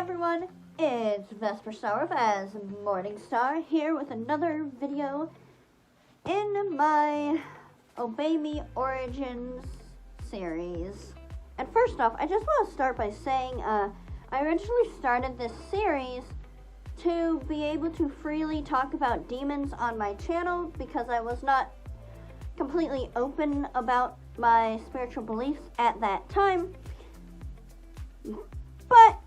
everyone, it's Vesper Star as Morningstar here with another video in my Obey Me Origins series. And first off, I just want to start by saying I originally started this series to be able to freely talk about demons on my channel because I was not completely open about my spiritual beliefs at that time. But,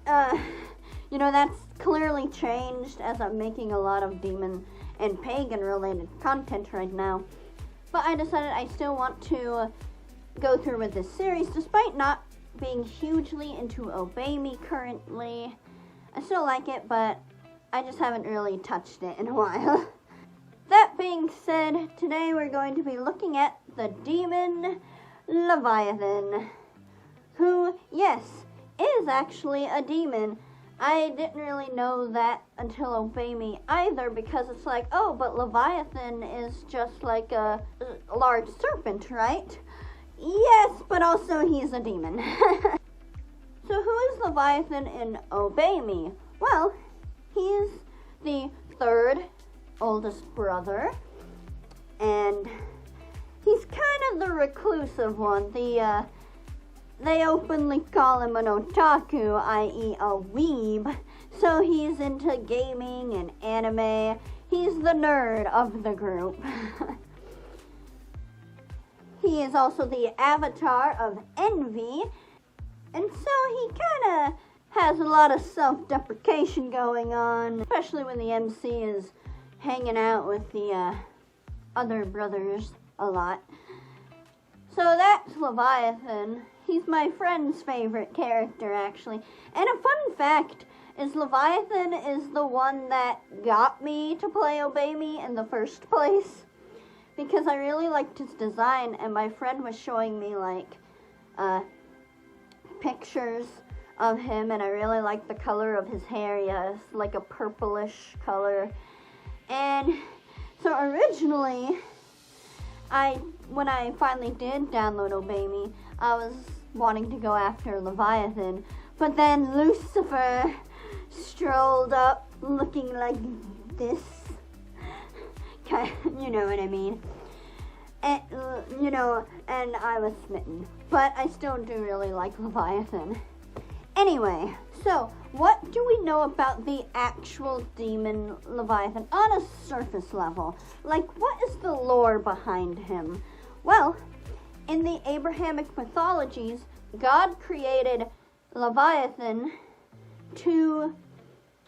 that's clearly changed as I'm making a lot of demon and pagan related content right now. But I decided I still want to go through with this series despite not being hugely into Obey Me currently. I still like it, but I just haven't really touched it in a while. That being said, today we're going to be looking at the demon Leviathan, who, yes, is actually a demon. I didn't really know that until Obey Me either, because it's like, oh, but Leviathan is just like a large serpent, right? Yes, but also he's a demon. So who is Leviathan in Obey Me? Well, he's the third oldest brother, and he's kind of the reclusive one. They openly call him an otaku, i.e. a weeb, so he's into gaming and anime. He's the nerd of the group. He is also the avatar of envy, and so he kind of has a lot of self-deprecation going on, especially when the MC is hanging out with the other brothers a lot. So that's Leviathan. He's my friend's favorite character, actually. And a fun fact is Leviathan is the one that got me to play Obey Me in the first place, because I really liked his design, and my friend was showing me pictures of him, and I really liked the color of his hair. Yes, like a purplish color. And so originally, when I finally did download Obey Me, I was wanting to go after Leviathan, but then Lucifer strolled up looking like this. You know what I mean? And, and I was smitten. But I still do really like Leviathan. Anyway, so what do we know about the actual demon Leviathan on a surface level? Like, what is the lore behind him? Well, in the Abrahamic mythologies, God created Leviathan to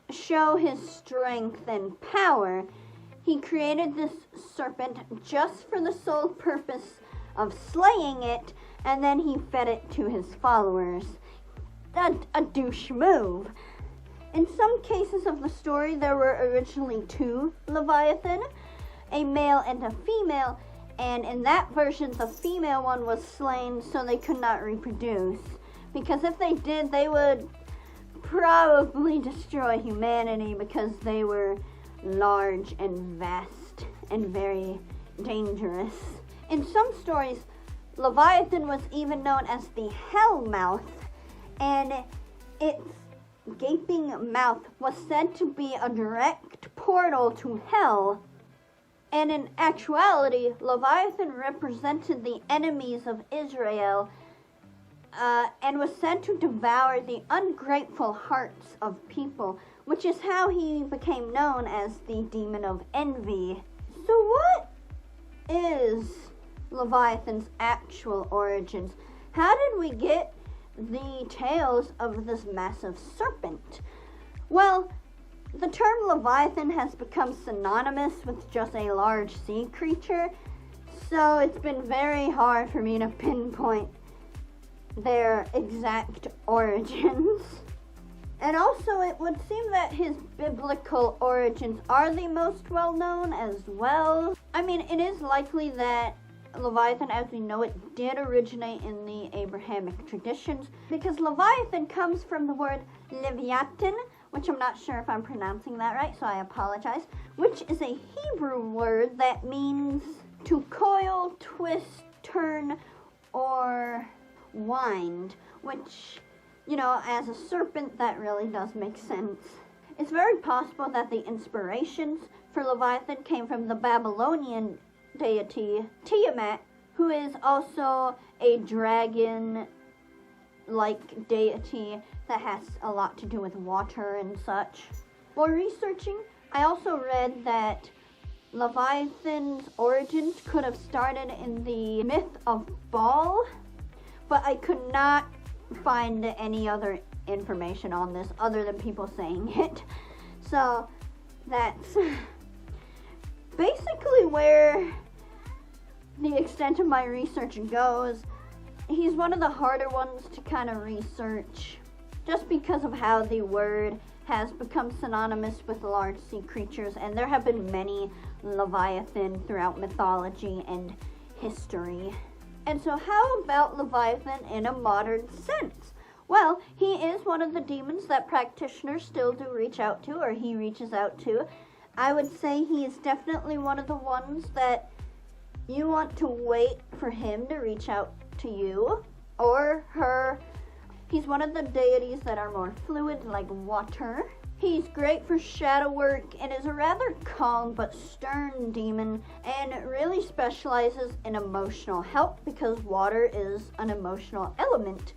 show his strength and power. He created this serpent just for the sole purpose of slaying it, and then he fed it to his followers. A douche move. In some cases of the story, there were originally two Leviathan, a male and a female, and in that version, the female one was slain so they could not reproduce. Because if they did, they would probably destroy humanity because they were large and vast and very dangerous. In some stories, Leviathan was even known as the Hellmouth, and its gaping mouth was said to be a direct portal to hell. And in actuality, Leviathan represented the enemies of Israel and was said to devour the ungrateful hearts of people, which is how he became known as the demon of envy. So what is Leviathan's actual origins? How did we get the tales of this massive serpent? Well, the term Leviathan has become synonymous with just a large sea creature, so it's been very hard for me to pinpoint their exact origins. And also, it would seem that his biblical origins are the most well-known as well. I mean, it is likely that Leviathan, as we know it, did originate in the Abrahamic traditions, because Leviathan comes from the word Leviathan, which I'm not sure if I'm pronouncing that right, so I apologize, which is a Hebrew word that means to coil, twist, turn, or wind, which as a serpent, that really does make sense. It's very possible that the inspirations for Leviathan came from the Babylonian deity Tiamat, who is also a dragon-like deity that has a lot to do with water and such. While researching, I also read that Leviathan's origins could have started in the myth of Baal, but I could not find any other information on this other than people saying it. So that's basically where the extent of my research goes. He's one of the harder ones to kind of research just because of how the word has become synonymous with large sea creatures, and there have been many Leviathan throughout mythology and history. And so how about Leviathan in a modern sense? Well, he is one of the demons that practitioners still do reach out to, or he reaches out to. I would say he is definitely one of the ones that you want to wait for him to reach out to you or her. He's one of the deities that are more fluid, like water. He's great for shadow work and is a rather calm but stern demon, and really specializes in emotional help because water is an emotional element.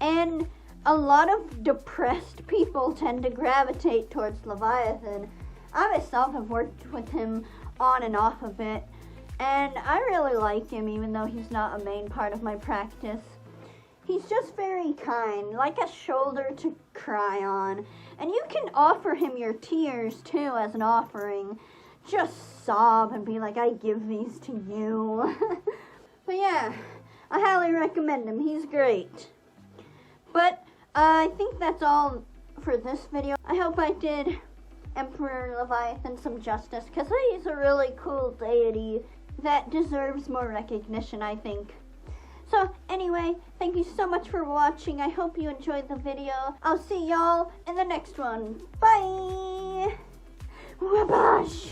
And a lot of depressed people tend to gravitate towards Leviathan. I myself have worked with him on and off of it, and I really like him even though he's not a main part of my practice. He's just very kind, like a shoulder to cry on. And you can offer him your tears too as an offering. Just sob and be like, I give these to you. But yeah, I highly recommend him. He's great. But I think that's all for this video. I hope I did Emperor Leviathan some justice, because he's a really cool deity that deserves more recognition, I think. So anyway, thank you so much for watching. I hope you enjoyed the video. I'll see y'all in the next one. Bye! Wabash!